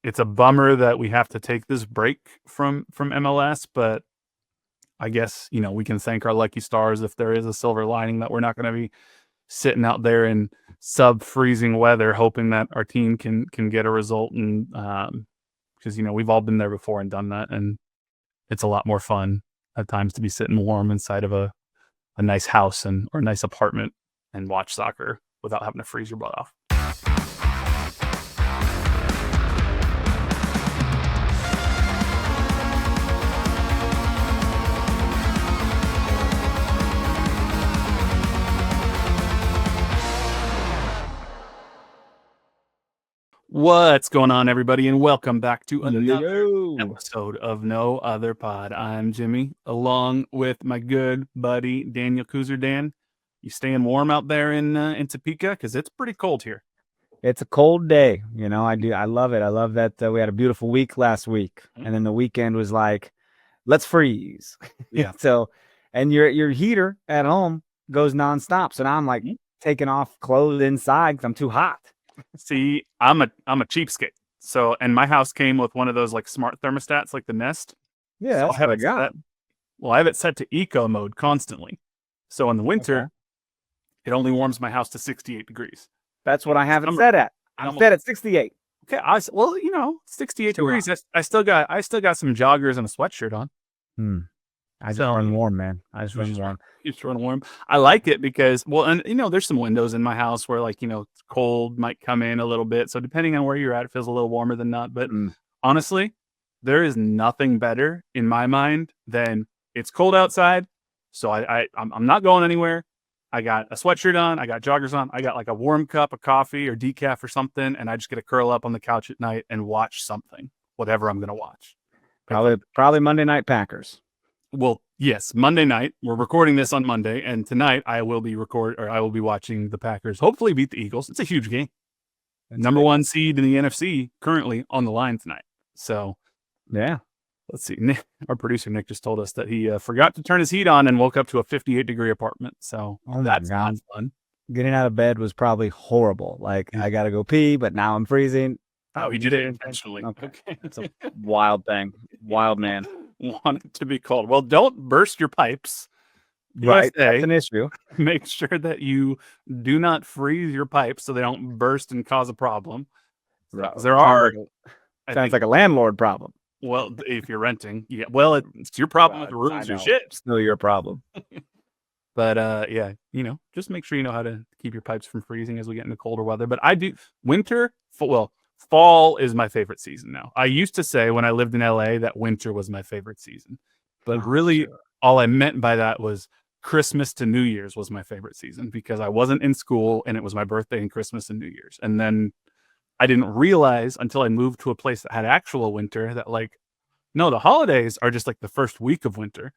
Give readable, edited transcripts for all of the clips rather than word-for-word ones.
it's a bummer that we have to take this break from MLS, but I guess, we can thank our lucky stars if there is a silver lining that we're not going to be sitting out there in sub-freezing weather hoping that our team can get a result. And because, we've all been there before and done that, and it's a lot more fun at times to be sitting warm inside of a nice house or a nice apartment and watch soccer without having to freeze your butt off. What's going on, everybody, and welcome back to another episode of No Other Pod. I'm Jimmy, along with my good buddy Daniel Kooser. Dan, you staying warm out there in Topeka? Because it's pretty cold here. It's a cold day, I do. I love it. I love that we had a beautiful week last week, and then the weekend was like, let's freeze. Yeah. So, and your heater at home goes nonstop. So now I'm like taking off clothes inside because I'm too hot. See, I'm a cheapskate. So, and my house came with one of those like smart thermostats, like the Nest. Yeah, that's what I got. I have it set to eco mode constantly. So in the winter, it only warms my house to 68 degrees. That's what I have it set at. I'm set at 68. Okay, 68 degrees. I still got some joggers and a sweatshirt on. I just run warm, man. I just run warm. You just run warm. I like it because, there's some windows in my house where, cold might come in a little bit. So depending on where you're at, it feels a little warmer than not. But honestly, there is nothing better in my mind than it's cold outside. So I'm not going anywhere. I got a sweatshirt on. I got joggers on. I got like a warm cup of coffee or decaf or something, and I just get to curl up on the couch at night and watch something, whatever I'm going to watch. Probably Monday Night Packers. Well, yes, Monday night. We're recording this on Monday, and tonight I will be watching the Packers hopefully beat the Eagles. It's a huge game. Number one seed in the NFC currently on the line tonight. So, yeah. Let's see. Our producer Nick just told us that he forgot to turn his heat on and woke up to a 58-degree apartment. So that's not fun. Getting out of bed was probably horrible. Like, I got to go pee, but now I'm freezing. Oh, he did it intentionally. Okay. It's a wild thing. Wild man. Want it to be cold. Well, don't burst your pipes. Right. That's an issue. Make sure that you do not freeze your pipes so they don't burst and cause a problem. There are. Sounds like a landlord problem. Well, if you're renting, yeah. Well, it's your problem with the rooms or shit. It's still your problem. But just make sure you know how to keep your pipes from freezing as we get into colder weather. But I do fall is my favorite season now. I used to say when I lived in LA that winter was my favorite season. But really, all I meant by that was Christmas to New Year's was my favorite season because I wasn't in school and it was my birthday and Christmas and New Year's. And then I didn't realize until I moved to a place that had actual winter that no, the holidays are just like the first week of winter.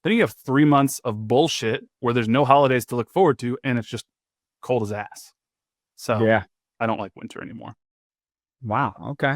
Then you have 3 months of bullshit where there's no holidays to look forward to and it's just cold as ass. So yeah, I don't like winter anymore. Wow. Okay.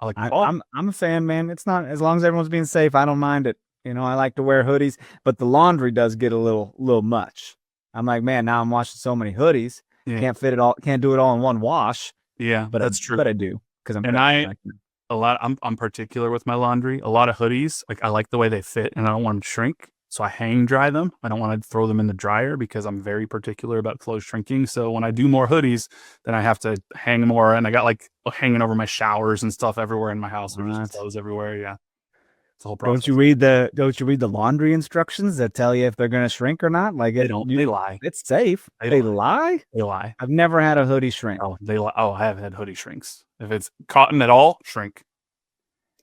I like fall. I'm a fan, man. It's not, as long as everyone's being safe, I don't mind it. I like to wear hoodies, but the laundry does get a little much. I'm like, man, now I'm washing so many hoodies. Yeah. Can't fit it all. Can't do it all in one wash. Yeah, but that's true. But I do because I'm particular with my laundry. A lot of hoodies, I like the way they fit, and I don't want them to shrink. So I hang dry them. I don't want to throw them in the dryer because I'm very particular about clothes shrinking. So when I do more hoodies, then I have to hang more, and I got hanging over my showers and stuff everywhere in my house. There's just clothes everywhere. Yeah, it's a whole process. Don't you read the laundry instructions that tell you if they're going to shrink or not? They don't. They lie. It's safe. They lie. They lie. I've never had a hoodie shrink. Oh, they lie. Oh, I have had hoodie shrinks. If it's cotton at all, shrink.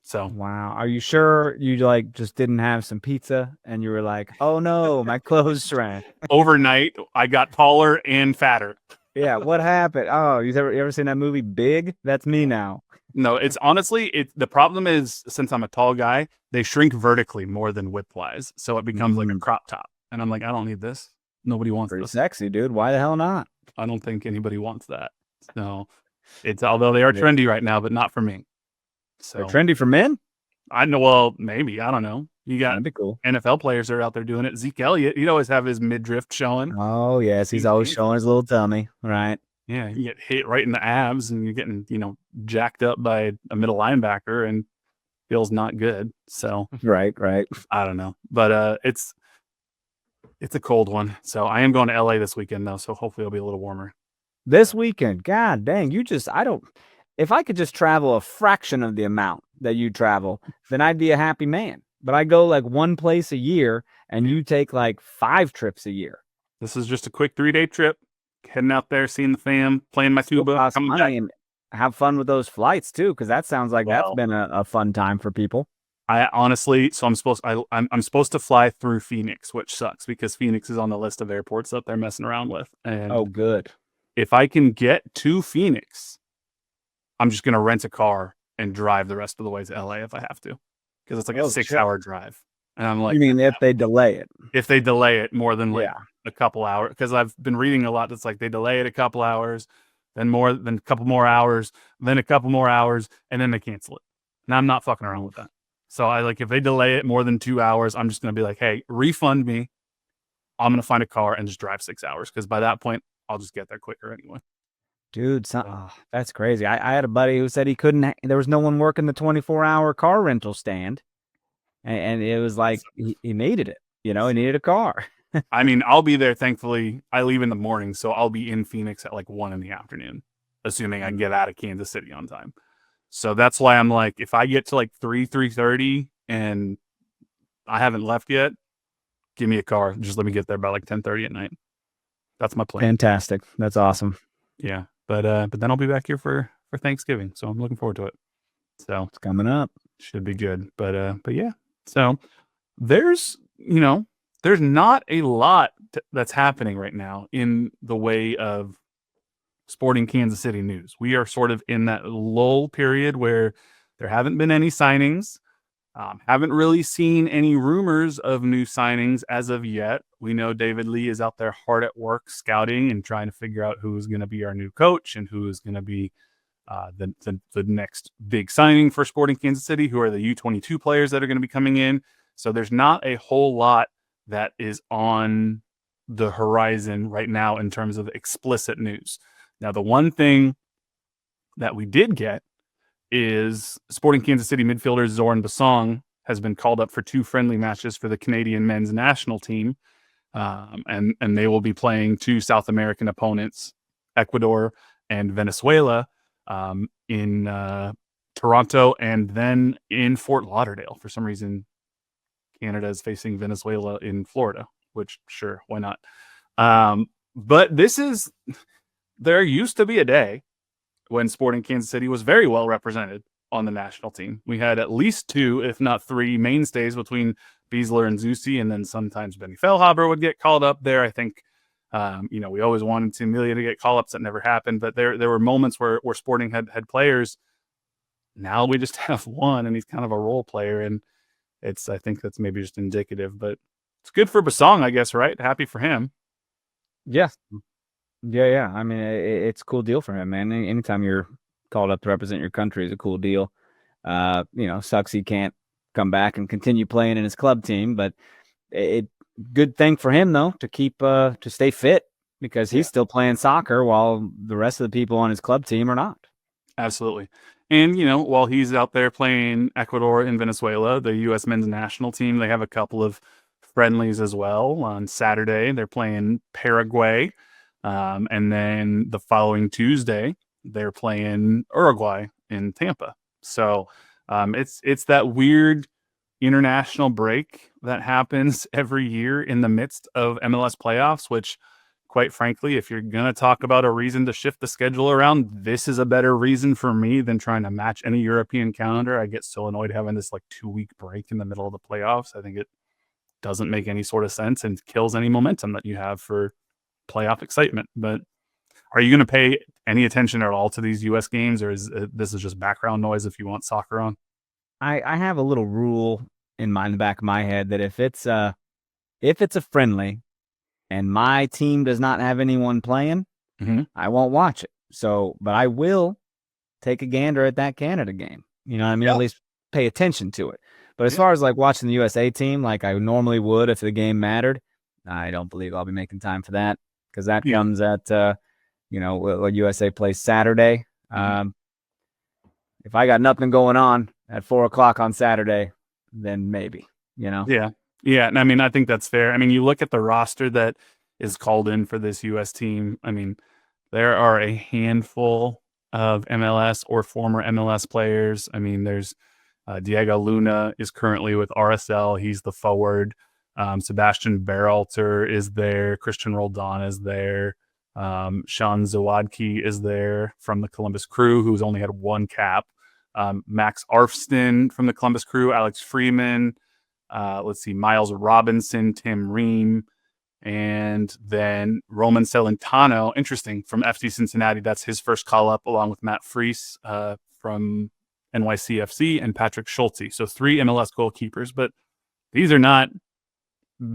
So wow, are you sure you just didn't have some pizza and you were like, oh no, my clothes shrank? Overnight, I got taller and fatter. Yeah, what happened? Oh, you ever seen that movie Big? That's me now. No, it's honestly the problem is since I'm a tall guy, they shrink vertically more than width-wise, so it becomes like a crop top, and I'm like, I don't need this. Nobody wants Pretty this. Sexy, dude. Why the hell not? I don't think anybody wants that. So it's although they are trendy right now, but not for me. So they're trendy for men? I know. Well, maybe. I don't know. You got That'd be cool. NFL players that are out there doing it. Zeke Elliott, he'd always have his midriff showing. Oh, yes. He's always showing his little tummy. Right. Yeah, you get hit right in the abs, and you're getting jacked up by a middle linebacker, and feels not good. So Right. I don't know, but it's a cold one. So I am going to LA this weekend though, so hopefully it'll be a little warmer. This weekend, god dang, if I could just travel a fraction of the amount that you travel, then I'd be a happy man. But I go like one place a year, and you take like 5 trips a year. This is just a quick 3-day trip, heading out there, seeing the fam, playing my Still tuba, costs coming back. money, and have fun with those flights too, because that sounds like that's Well, been a fun time for people. I honestly, so I'm supposed to fly through Phoenix, which sucks because Phoenix is on the list of airports that they're messing around with. And Oh, good. if I can get to Phoenix, I'm just gonna rent a car and drive the rest of the way to LA if I have to, because it's like a 6-hour drive. And I'm like, You mean if they delay it? if they delay it more than like Yeah. a couple hours, because I've been reading a lot that's like they delay it a couple hours, then a couple more hours, then a couple more hours, and then they cancel it. And I'm not fucking around with that. So I like, if they delay it more than 2 hours, I'm just gonna be like, hey, refund me. I'm gonna find a car and just drive 6 hours, because by that point I'll just get there quicker anyway. Dude, that's crazy. I had a buddy who said he couldn't. There was no one working the 24-hour car rental stand, and it was like he needed it. He needed a car. I mean, I'll be there. Thankfully, I leave in the morning, so I'll be in Phoenix at like 1 p.m, assuming I can get out of Kansas City on time. So that's why I'm like, if I get to like 3:30 and I haven't left yet, give me a car. Just let me get there by like 10:30 at night. That's my plan. Fantastic. That's awesome. Yeah, but then I'll be back here for Thanksgiving, so I'm looking forward to it. So it's coming up. Should be good. But yeah. So there's not a lot that's happening right now in the way of sporting Kansas City news. We are sort of in that lull period where there haven't been any signings. Haven't really seen any rumors of new signings as of yet. We know David Lee is out there hard at work scouting and trying to figure out who is going to be our new coach and who is going to be the next big signing for Sporting Kansas City, who are the U22 players that are going to be coming in. So there's not a whole lot that is on the horizon right now in terms of explicit news. Now, the one thing that we did get is Sporting Kansas City midfielder Zoran Basong has been called up for 2 friendly matches for the Canadian men's national team. And they will be playing 2 South American opponents, Ecuador and Venezuela, in Toronto, and then in Fort Lauderdale. For some reason, Canada is facing Venezuela in Florida, which, sure, why not? But there used to be a day when Sporting Kansas City was very well represented on the national team. We had at least 2, if not 3, mainstays between Beasler and Zusi, and then sometimes Benny Feilhaber would get called up there. I think, we always wanted Amelia to get call-ups. That never happened, but there were moments where Sporting had players. Now we just have one, and he's kind of a role player, and I think that's maybe just indicative, but it's good for Basong, I guess, right? Happy for him. Yeah. Yeah. I mean, it's a cool deal for him, man. Anytime you're called up to represent your country is a cool deal. Sucks he can't come back and continue playing in his club team, but good thing for him though to stay fit, because he's still playing soccer while the rest of the people on his club team are not. Absolutely. And, while he's out there playing Ecuador and Venezuela, the U.S. men's national team, they have a couple of friendlies as well. On Saturday, they're playing Paraguay. And then the following Tuesday, they're playing Uruguay in Tampa. So it's that weird international break that happens every year in the midst of MLS playoffs, which, quite frankly, if you're going to talk about a reason to shift the schedule around, this is a better reason for me than trying to match any European calendar. I get so annoyed having this like 2-week break in the middle of the playoffs. I think it doesn't make any sort of sense and kills any momentum that you have for playoff excitement. But are you going to pay any attention at all to these U.S. games, or is this just background noise if you want soccer on? I have a little rule in the back of my head that if it's a friendly and my team does not have anyone playing, I won't watch it. But I will take a gander at that Canada game. You know what I mean? Yeah. At least pay attention to it. But as far as like watching the USA team, like I normally would if the game mattered, I don't believe I'll be making time for that, because that comes at what USA plays Saturday. If I got nothing going on at 4:00 on Saturday, then maybe, Yeah. And I mean, I think that's fair. I mean, you look at the roster that is called in for this US team. I mean, there are a handful of MLS or former MLS players. I mean, there's Diego Luna is currently with RSL. He's the forward. Sebastian Berhalter is there. Christian Roldan is there. Sean Zawadki is there from the Columbus Crew, who's only had one cap. Max Arfston from the Columbus Crew. Alex Freeman. Let's see, Miles Robinson, Tim Ream, and then Roman Celentano. Interesting, from FC Cincinnati. That's his first call up, along with Matt Freese from NYCFC and Patrick Schulte. So 3 MLS goalkeepers, but these are not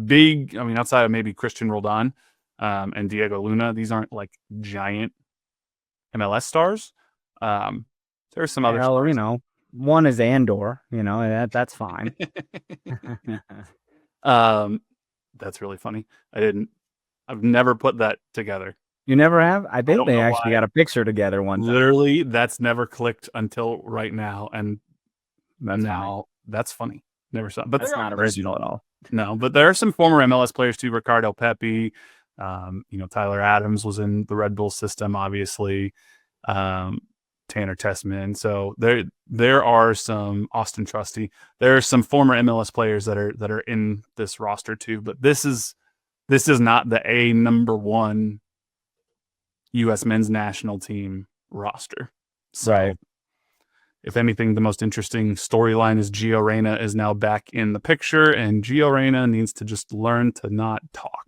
big. I mean, outside of maybe Christian Roldan and Diego Luna, these aren't like giant MLS stars. There's some other stars. One is Andor, that's fine. That's really funny. I've never put that together. You never have? I think they actually got a picture together one time. Literally, that's never clicked until right now. And that's funny. Never saw it. But that's not original at all. No, but there are some former MLS players too. Ricardo Pepi, Tyler Adams was in the Red Bull system, obviously. Tanner Tessman. So there are some Austin Trusty. There are some former MLS players that are in this roster too. But this is not the number 1 U.S. men's national team roster. So right. If anything, the most interesting storyline is Gio Reyna is now back in the picture, and Gio Reyna needs to just learn to not talk,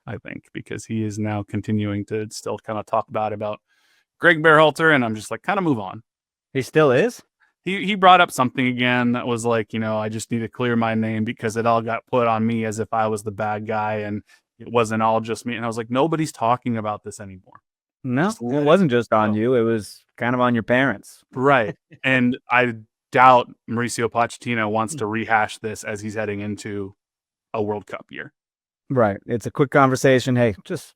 I think, because he is now continuing to still kind of talk about Greg Berhalter, and I'm just like, kind of move on. He still is? He brought up something again that was like, I just need to clear my name because it all got put on me as if I was the bad guy, and it wasn't all just me. And I was like, nobody's talking about this anymore. No, it wasn't just on you. It was kind of on your parents. Right. And I doubt Mauricio Pochettino wants to rehash this as he's heading into a World Cup year. Right. It's a quick conversation. Hey, let's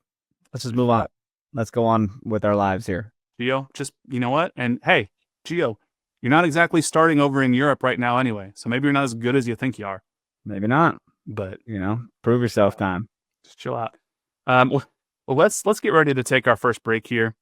just move on. Let's go on with our lives here. Gio, just, you know what? And hey, Gio, you're not exactly starting over in Europe right now anyway. So maybe you're not as good as you think you are. Maybe not. But, prove yourself time. Just chill out. Well, let's get ready to take our first break here.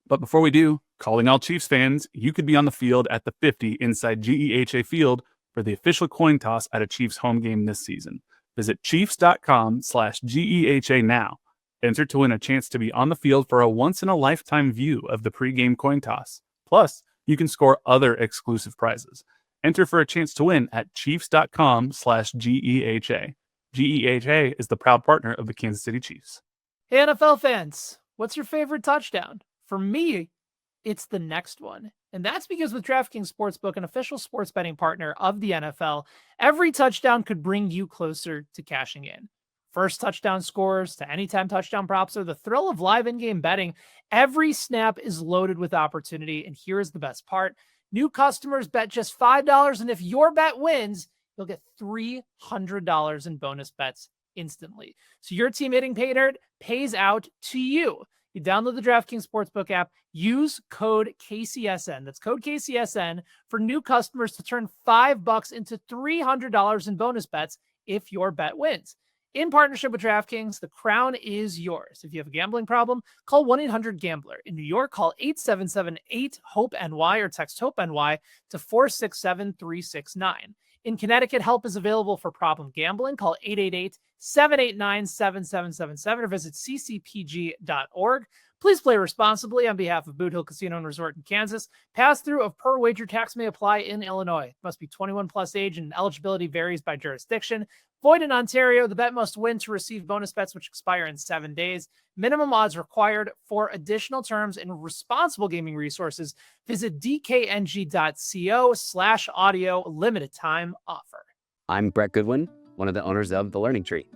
But before we do, calling all Chiefs fans, you could be on the field at the 50 inside GEHA Field for the official coin toss at a Chiefs home game this season. Visit chiefs.com/GEHA now. Enter to win a chance to be on the field for a once-in-a-lifetime view of the pregame coin toss. Plus, you can score other exclusive prizes. Enter for a chance to win at chiefs.com/GEHA. GEHA is the proud partner of the Kansas City Chiefs. Hey, NFL fans, what's your favorite touchdown? For me, it's the next one. And that's because with DraftKings Sportsbook, an official sports betting partner of the NFL, every touchdown could bring you closer to cashing in. First touchdown scores to anytime touchdown props or the thrill of live in-game betting. Every snap is loaded with opportunity. And here's the best part. New customers bet just $5. And if your bet wins, you'll get $300 in bonus bets instantly. So your team hitting pay dirt pays out to you. You download the DraftKings Sportsbook app, use code KCSN. That's code KCSN for new customers to turn $5 into $300 in bonus bets if your bet wins. In partnership with DraftKings, the crown is yours. If you have a gambling problem, call 1-800-GAMBLER. In New York, call 877-8-HOPE-NY or text HOPE-NY to 467-369. In Connecticut, help is available for problem gambling. Call 888-789-7777 or visit ccpg.org. Please play responsibly on behalf of Boot Hill Casino and Resort in Kansas. Pass-through of per wager tax may apply in Illinois. Must be 21 plus age and eligibility varies by jurisdiction. Void in Ontario. The bet must win to receive bonus bets which expire in 7 days. Minimum odds required. For additional terms and responsible gaming resources, visit dkng.co/audio. Limited time offer. I'm Brett Goodwin, one of the owners of The Learning Tree.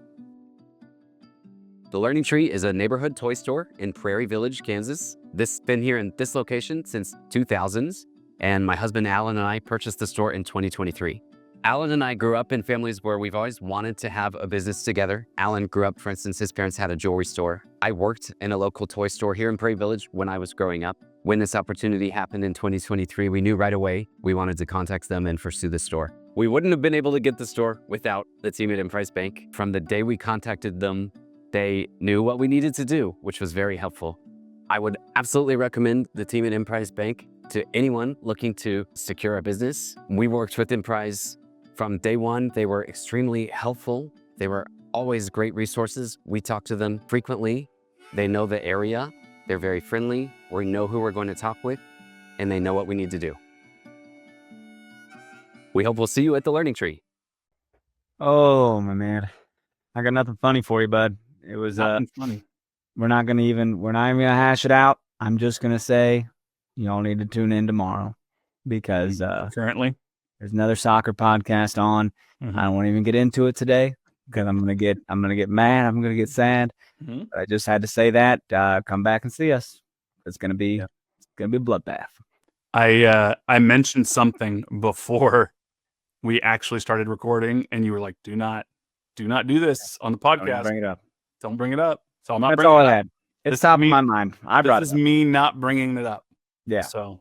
The Learning Tree is a neighborhood toy store in Prairie Village, Kansas. This has been here in this location since 2000s, and my husband Alan and I purchased the store in 2023. Alan and I grew up in families where we've always wanted to have a business together. Alan grew up, for instance, his parents had a jewelry store. I worked in a local toy store here in Prairie Village when I was growing up. When this opportunity happened in 2023, we knew right away we wanted to contact them and pursue the store. We wouldn't have been able to get the store without the team at Emprise Bank. From the day we contacted them, they knew what we needed to do, which was very helpful. I would absolutely recommend the team at Emprise Bank to anyone looking to secure a business. We worked with Emprise from day one. They were extremely helpful. They were always great resources. We talk to them frequently. They know the area. They're very friendly. We know who we're going to talk with, and they know what we need to do. We hope we'll see you at the Learning Tree. Oh, my man. I got nothing funny for you, bud. It was Nothing funny. we're not even gonna hash it out. I'm just gonna say you all need to tune in tomorrow because Currently. there's another soccer podcast on. Mhm. I don't want to even get into it today because I'm gonna get mad. I'm gonna get sad. Mhm. But I just had to say that. Come back and see us. It's gonna be a bloodbath. I mentioned something before we actually started recording, and you were like, "Do not do this on the Don't even podcast. bring it up. Don't bring it up." So I'm not That's bringing all it I up. had. It's This is top of me- my mind. I brought This it is up. me not bringing it up. Yeah, So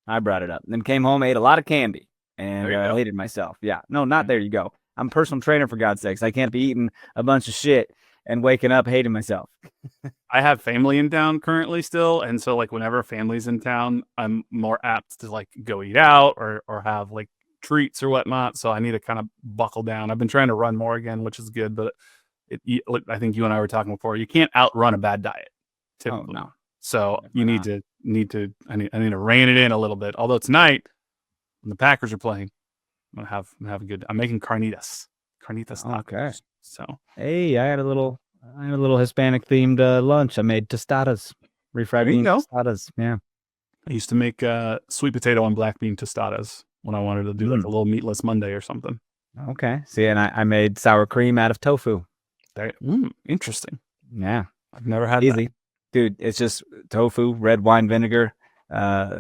I brought it up. Then came home, ate a lot of candy, and There you go. hated myself. Yeah, no, not Okay. there. You go. I'm a personal trainer for God's sakes. I can't be eating a bunch of shit and waking up hating myself. I have family in town currently still, and so like whenever family's in town, I'm more apt to like go eat out or have like treats or whatnot. So I need to kind of buckle down. I've been trying to run more again, which is good, but I think you and I were talking before. You can't outrun a bad diet. Oh Typically. no. So Definitely you not. need to I need to rein it in a little bit. Although tonight when the Packers are playing, I'm have a good. I'm making carnitas tacos. Okay. So Hey, I had a little Hispanic themed lunch. I made tostadas, refried There you bean go. tostadas. Yeah. I used to make sweet potato and black bean tostadas when I wanted to do like a little meatless Monday or something. Okay. See, and I made sour cream out of tofu. Interesting. Yeah. I've never had Easy. Dude, it's just tofu, red wine vinegar,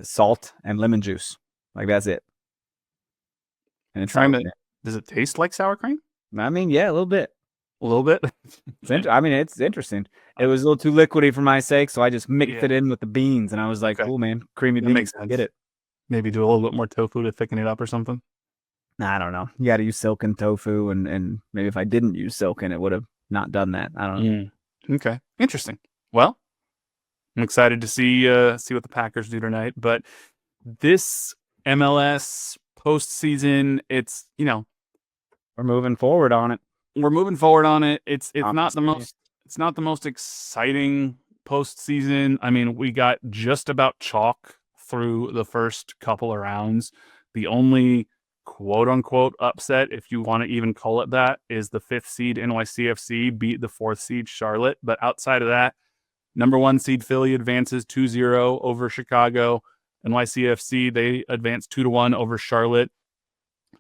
salt, and lemon juice. Like that's it. And it's Trying sour to- Does it taste like sour cream? cream. I mean, yeah, a little bit. A little bit. I mean, it's interesting. It was a little too liquidy for my sake, so I just mixed Yeah. it in with the beans, and I was like, Okay. "Cool, man, creamy That beans, makes sense. get it." Maybe do a little bit more tofu to thicken it up or something. I don't know. You got to use silken tofu, and maybe if I didn't use silken, it would have not done that. I don't know. Okay. Interesting. Well, I'm excited to see what the Packers do tonight. But this MLS postseason, it's We're moving forward on it. we're moving forward on it. It's not the Obviously. most exciting postseason. I mean, we got just about chalk through the first couple of rounds. The only quote unquote upset, if you want to even call it that, is the 5th seed NYCFC beat the 4th seed Charlotte. But outside of that, number 1 seed Philly advances 2-0 over Chicago. NYCFC, they advance 2-1 over Charlotte.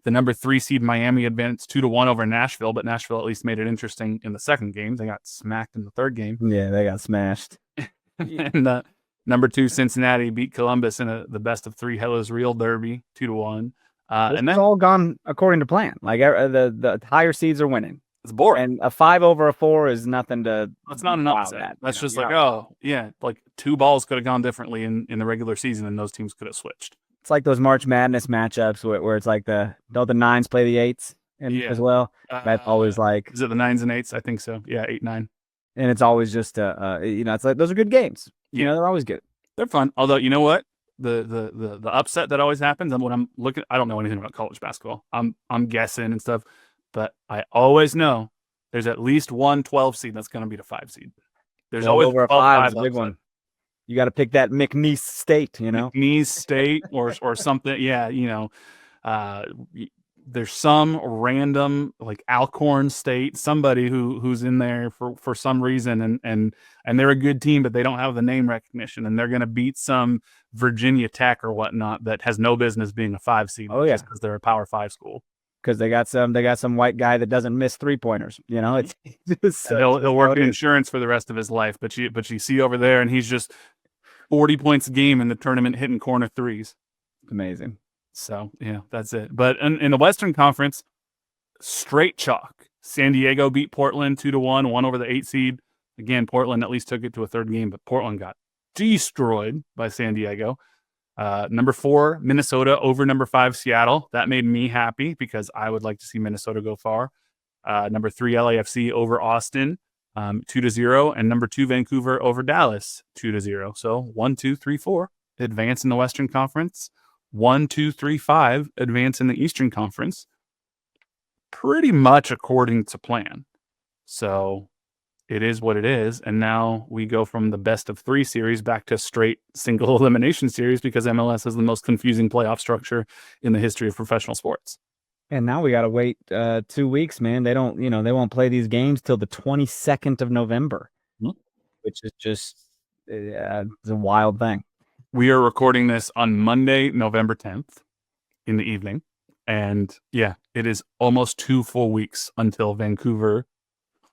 The number 3 seed Miami advanced 2-1 over Nashville, but Nashville at least made it interesting in the second game. They got smacked in the third game. Yeah, they got smashed. And number 2 Cincinnati beat Columbus in the best of 3 Hellas Real Derby 2-1. This And has then all gone according to plan. Like the higher seeds are winning, it's boring. and a 5 over a 4 is nothing to. That's not an wow upset. that, That's you know, just you're like, not- oh, yeah, like 2 balls could have gone differently in the regular season, and those teams could have switched. It's like those March Madness matchups where it's like don't the 9s play the 8s Yeah. as well. That's always like, Is it the 9s and 8s? I think so. Yeah, 8, 9. and it's always just it's like those are good games. You Yeah. know, they're always good. They're fun. Although, you know what? The upset that always happens, and when I'm looking, I don't know anything about college basketball. I'm guessing and stuff, but I always know there's at least one 12 seed that's going to beat a 5 seed. There's Well, always over a 5 is a big upset. one. You got to pick that McNeese State. You know, McNeese State or something. Yeah, there's some random like Alcorn State, somebody who's in there for some reason, and they're a good team, but they don't have the name recognition, and they're going to beat some Virginia Tech or whatnot that has no business being a 5 seed. Oh, yeah. Just because they're a Power 5 school. because they got some white guy that doesn't miss 3-pointers. You know, it's just And he'll work how it in is. insurance for the rest of his life, but you see over there, and he's just 40 points a game in the tournament hitting corner threes. amazing. So, yeah, that's it. But in the Western Conference, straight chalk. San Diego beat Portland 2-1, won over the 8 seed. Again, Portland at least took it to a third game, but Portland got destroyed by San Diego. Number 4, Minnesota over number 5, Seattle. That made me happy because I would like to see Minnesota go far. Number 3, LAFC over Austin, 2-0, and number 2, Vancouver over Dallas, 2-0. So 1, 2, 3, 4 advance in the Western Conference. 1, 2, 3, 5 advance in the Eastern Conference. Pretty much according to plan. So it is what it is. And now we go from the best of 3 series back to straight single elimination series because MLS has the most confusing playoff structure in the history of professional sports. And now we got to wait 2 weeks, man. They won't play these games till the 22nd of November, which is just it's a wild thing. We are recording this on Monday, November 10th in the evening. And yeah, it is almost 2 full weeks until Vancouver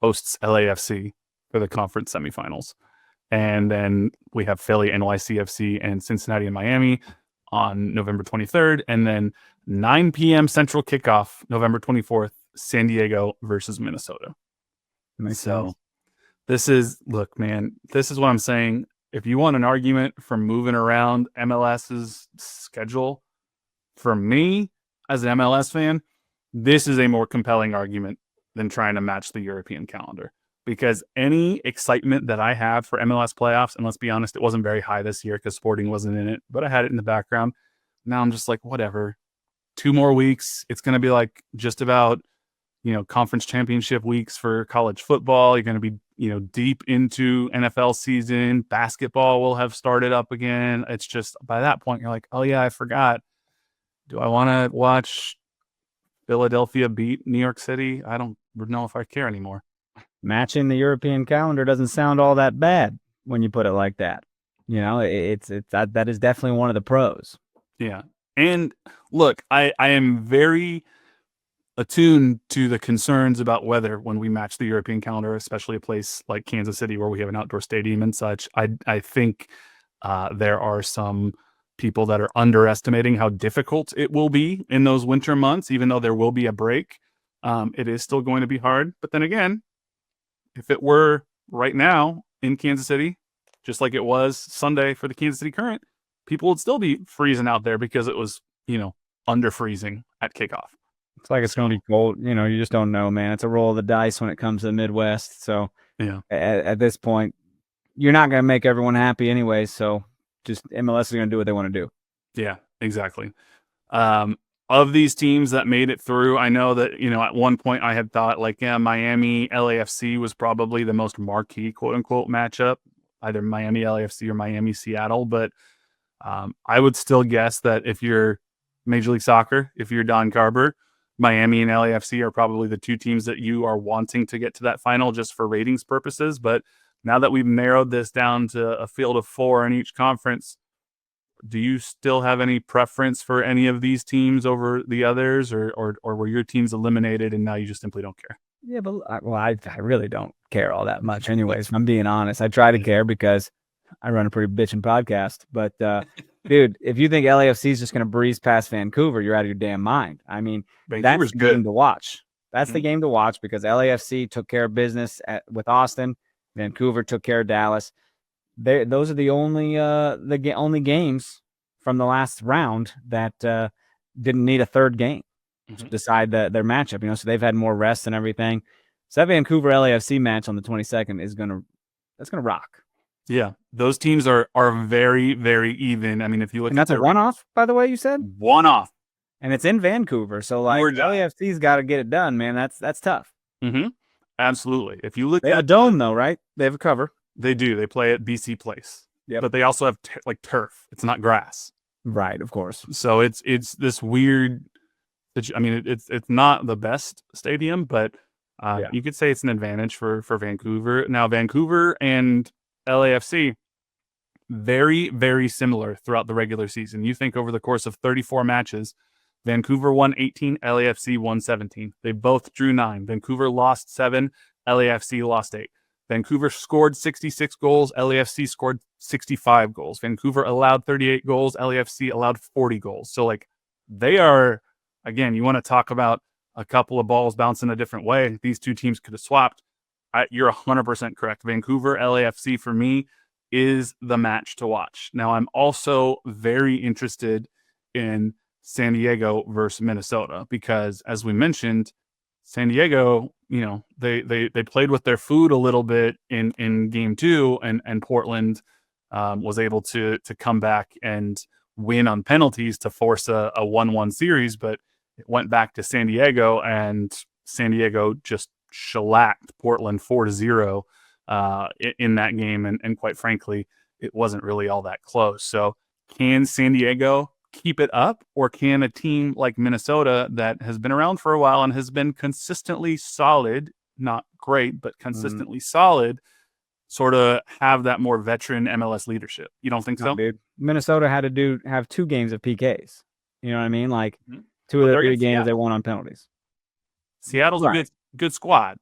hosts LAFC for the conference semifinals. And then we have Philly, NYCFC, and Cincinnati and Miami on November 23rd. And then 9 p.m. Central kickoff, November 24th, San Diego versus Minnesota. So this is what I'm saying. If you want an argument for moving around MLS's schedule, for me, as an MLS fan, this is a more compelling argument than trying to match the European calendar. Because any excitement that I have for MLS playoffs, and let's be honest, it wasn't very high this year because Sporting wasn't in it, but I had it in the background. Now I'm just like, whatever. 2 more weeks. It's going to be like just about, conference championship weeks for college football. You're going to be, deep into NFL season. Basketball will have started up again. It's just by that point, you're like, oh yeah, I forgot. Do I want to watch Philadelphia beat New York City? I don't know if I care anymore. Matching the European calendar doesn't sound all that bad when you put it like that. That is definitely one of the pros. Yeah. And look, I am very attuned to the concerns about weather when we match the European calendar, especially a place like Kansas City where we have an outdoor stadium and such. I think there are some people that are underestimating how difficult it will be in those winter months, even though there will be a break. It is still going to be hard. But then again, if it were right now in Kansas City, just like it was Sunday for the Kansas City Current, people would still be freezing out there because it was, under freezing at kickoff. It's like it's going to be cold. You just don't know, man. It's a roll of the dice when it comes to the Midwest. So yeah, at this point, you're not going to make everyone happy anyway. So just MLS is going to do what they want to do. Yeah, exactly. Of these teams that made it through, I know that, at one point I had thought Miami LAFC was probably the most marquee quote unquote matchup, either Miami LAFC or Miami Seattle. But I would still guess that if you're Major League Soccer, if you're Don Carver, Miami and LAFC are probably the 2 teams that you are wanting to get to that final just for ratings purposes. But now that we've narrowed this down to a field of 4 in each conference, do you still have any preference for any of these teams over the others, or were your teams eliminated and now you just simply don't care? Yeah, but I really don't care all that much anyways. If I'm being honest, I try to care because I run a pretty bitchin' podcast. But dude, if you think LAFC is just going to breeze past Vancouver, you're out of your damn mind. I mean, Vancouver's that's the game to watch. That's the game to watch because LAFC took care of business with Austin. Vancouver took care of Dallas. Those are the only games from the last round that didn't need a third game to decide their matchup. So they've had more rest and everything. So that Vancouver LAFC match on the 22nd is gonna rock. Yeah, those teams are very, very even. I mean, if you look, and that's a one-off, by the way, you said one-off, and it's in Vancouver. So LAFC's got to get it done, man. That's tough. Absolutely. If you look at a dome, though, right? They have a cover. They do. They play at BC Place. Yeah, but they also have turf. It's not grass. Right, of course. So it's this weird. I mean, it's not the best stadium, but you could say it's an advantage for Vancouver. Now, Vancouver and LAFC, very, very similar throughout the regular season. You think over the course of 34 matches, Vancouver won 18, LAFC won 17. They both drew 9. Vancouver lost 7, LAFC lost 8. Vancouver scored 66 goals, LAFC scored 65 goals. Vancouver allowed 38 goals, LAFC allowed 40 goals. So they are, again, you want to talk about a couple of balls bouncing a different way. These two teams could have swapped. You're 100% correct. Vancouver LAFC for me is the match to watch. Now, I'm also very interested in San Diego versus Minnesota because, as we mentioned, San Diego, they played with their food a little bit in game 2, and Portland was able to come back and win on penalties to force a 1-1 series, but it went back to San Diego, and San Diego just shellacked Portland 4-0 in that game, and quite frankly, it wasn't really all that close. So can San Diego keep it up, or can a team like Minnesota that has been around for a while and has been consistently solid, not great, but consistently solid, sort of have that more veteran MLS leadership? You don't think so? Dude. Minnesota had to have 2 games of PKs. You know what I mean? Like 2 Well, of the they're 3 against games Seattle. they won on penalties. Seattle's Right. a good squad.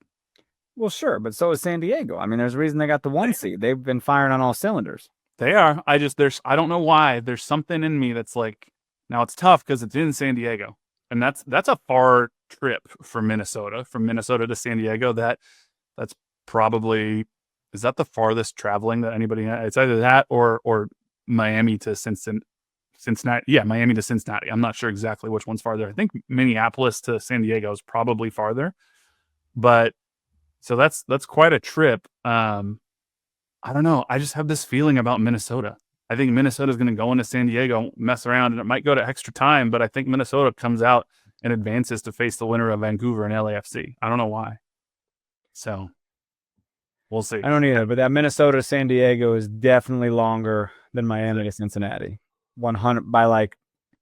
Well, sure, but so is San Diego. I mean, there's a reason they got the 1 seed. They've been firing on all cylinders. They are. I don't know why. There's something in me that's like, now it's tough because it's in San Diego, and that's a far trip for Minnesota, from Minnesota to San Diego. That's probably, is that the farthest traveling that anybody has? It's either that or Miami to Cincinnati. Yeah, Miami to Cincinnati. I'm not sure exactly which one's farther. I think Minneapolis to San Diego is probably farther, but so that's quite a trip. I don't know. I just have this feeling about Minnesota. I think Minnesota is going to go into San Diego, mess around, and it might go to extra time, but I think Minnesota comes out and advances to face the winner of Vancouver and LAFC. I don't know why. So we'll see. I don't either, but that Minnesota to San Diego is definitely longer than Miami to Cincinnati. 100 by like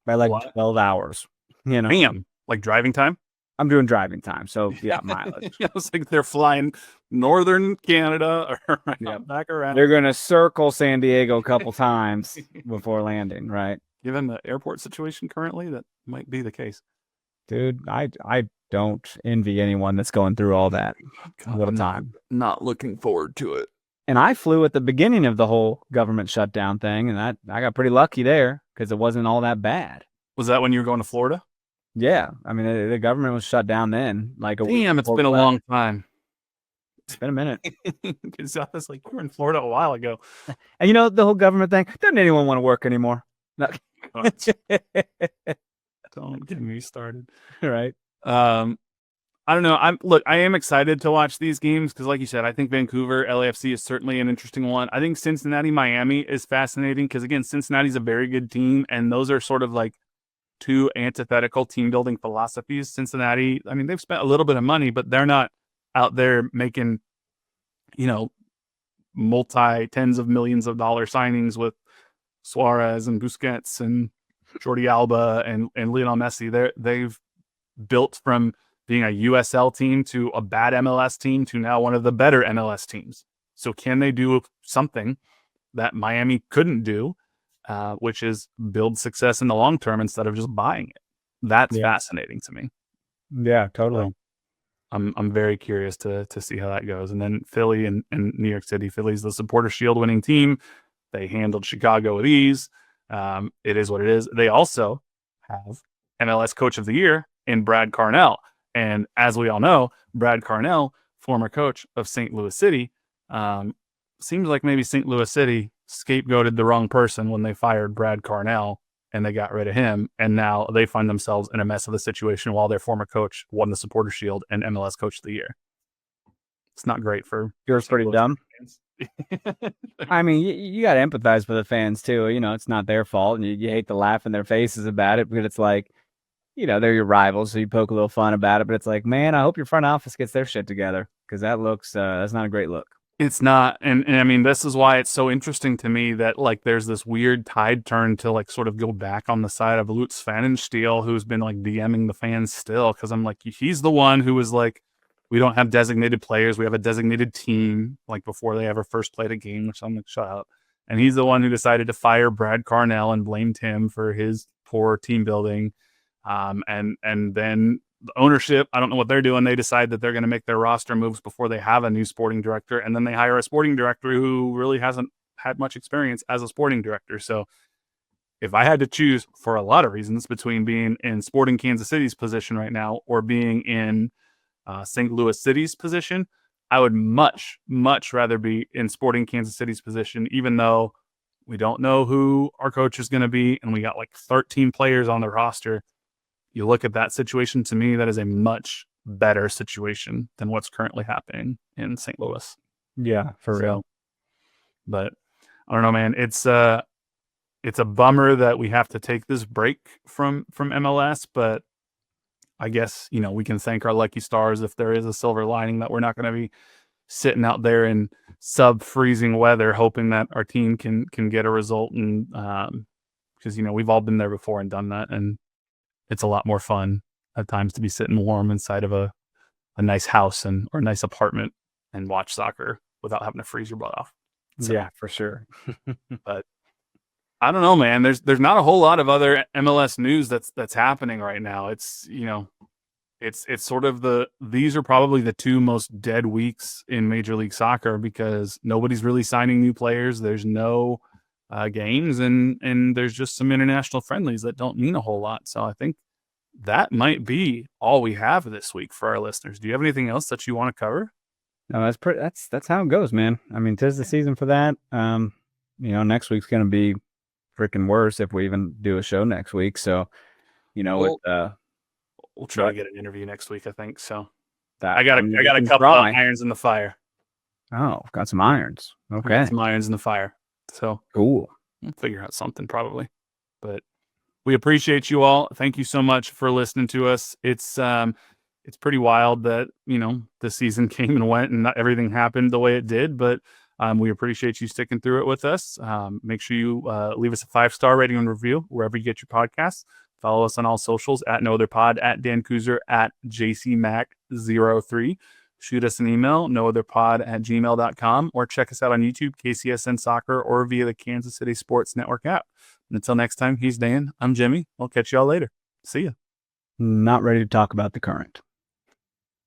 What? 12 hours. You know, Damn. Like driving time? I'm doing driving time, so yeah, mileage. Yeah, it's like they're flying northern Canada or back around. They're gonna circle San Diego a couple times before landing, right? Given the airport situation currently, that might be the case. Dude, I don't envy anyone that's going through all that. What a time. Not looking forward to it. And I flew at the beginning of the whole government shutdown thing, and I got pretty lucky there because it wasn't all that bad. Was that when you were going to Florida? Yeah, I mean the government was shut down then. Like a week Damn, it's before been a we left. long time. It's been a minute. Because I was like, you were in Florida a while ago. And the whole government thing, doesn't anyone want to work anymore? No. Don't get me started. Right. I don't know. I am excited to watch these games because, like you said, I think Vancouver LAFC is certainly an interesting one. I think Cincinnati Miami is fascinating because, again, Cincinnati's a very good team, and those are sort of like 2 antithetical team building philosophies. Cincinnati, I mean, they've spent a little bit of money, but they're not out there making, multi tens of millions of dollar signings with Suarez and Busquets and Jordi Alba and Lionel Messi. They've built from being a USL team to a bad MLS team to now one of the better MLS teams. So can they do something that Miami couldn't do, which is build success in the long term instead of just buying it? That's fascinating to me. Yeah, totally. So I'm very curious to see how that goes. And then Philly and New York City. Philly's the Supporter Shield winning team. They handled Chicago with ease. It is what it is. They also have MLS Coach of the Year in Brad Carnell. And as we all know, Brad Carnell, former coach of St. Louis City, seems like maybe St. Louis City scapegoated the wrong person when they fired Brad Carnell and they got rid of him. And now they find themselves in a mess of the situation while their former coach won the Supporter Shield and MLS Coach of the Year. It's not great for Yours pretty dumb. I mean, you got to empathize with the fans too. It's not their fault, and you hate to laugh in their faces about it, but it's like, they're your rivals, so you poke a little fun about it. But it's like, man, I hope your front office gets their shit together because that looks that's not a great look. It's not, and I mean, this is why it's so interesting to me that like there's this weird tide turn to like sort of go back on the side of Lutz Pfannenstiel, who's been like DMing the fans still, because I'm like, he's the one who was like, we don't have designated players, we have a designated team, like before they ever first played a game, which I'm like, shut up. And he's the one who decided to fire Brad Carnell and blamed him for his poor team building. And then the ownership, I don't know what they're doing. They decide that they're going to make their roster moves before they have a new sporting director. And then they hire a sporting director who really hasn't had much experience as a sporting director. So if I had to choose for a lot of reasons between being in Sporting Kansas City's position right now or being in St. Louis City's position, I would much, much rather be in Sporting Kansas City's position, even though we don't know who our coach is going to be and we got like 13 players on the roster. You look at that situation, to me, that is a much better situation than what's currently happening in St. Louis. Yeah, for real. But I don't know, man. It's a bummer that we have to take this break from MLS, but I guess, we can thank our lucky stars if there is a silver lining that we're not going to be sitting out there in sub-freezing weather hoping that our team can get a result. And because, we've all been there before and done that, and it's a lot more fun at times to be sitting warm inside of a nice house or a nice apartment and watch soccer without having to freeze your butt off. So, yeah, for sure. But I don't know, man. There's not a whole lot of other MLS news that's happening right now. It's it's sort of these are probably the two most dead weeks in Major League Soccer because nobody's really signing new players. There's no games and there's just some international friendlies that don't mean a whole lot. So I think that might be all we have this week for our listeners. Do you have anything else that you want to cover? No, that's how it goes, man. I mean, 'tis the season for that. Next week's gonna be freaking worse if we even do a show next week. So, we'll try to get an interview next week, I think. So that I got a couple of irons in the fire. Oh, got some irons. Okay. Some irons in the fire. So cool. We'll figure out something probably. But we appreciate you all. Thank you so much for listening to us. It's pretty wild that, the season came and went and not everything happened the way it did, but we appreciate you sticking through it with us. Make sure you leave us a 5-star rating and review wherever you get your podcasts. Follow us on all socials at No Other Pod, at Dan Kooser, at JCMac03. Shoot us an email, nootherpod@gmail.com, or check us out on YouTube, KCSN Soccer, or via the Kansas City Sports Network app. And until next time, he's Dan. I'm Jimmy. I'll catch y'all later. See ya. Not ready to talk about the current.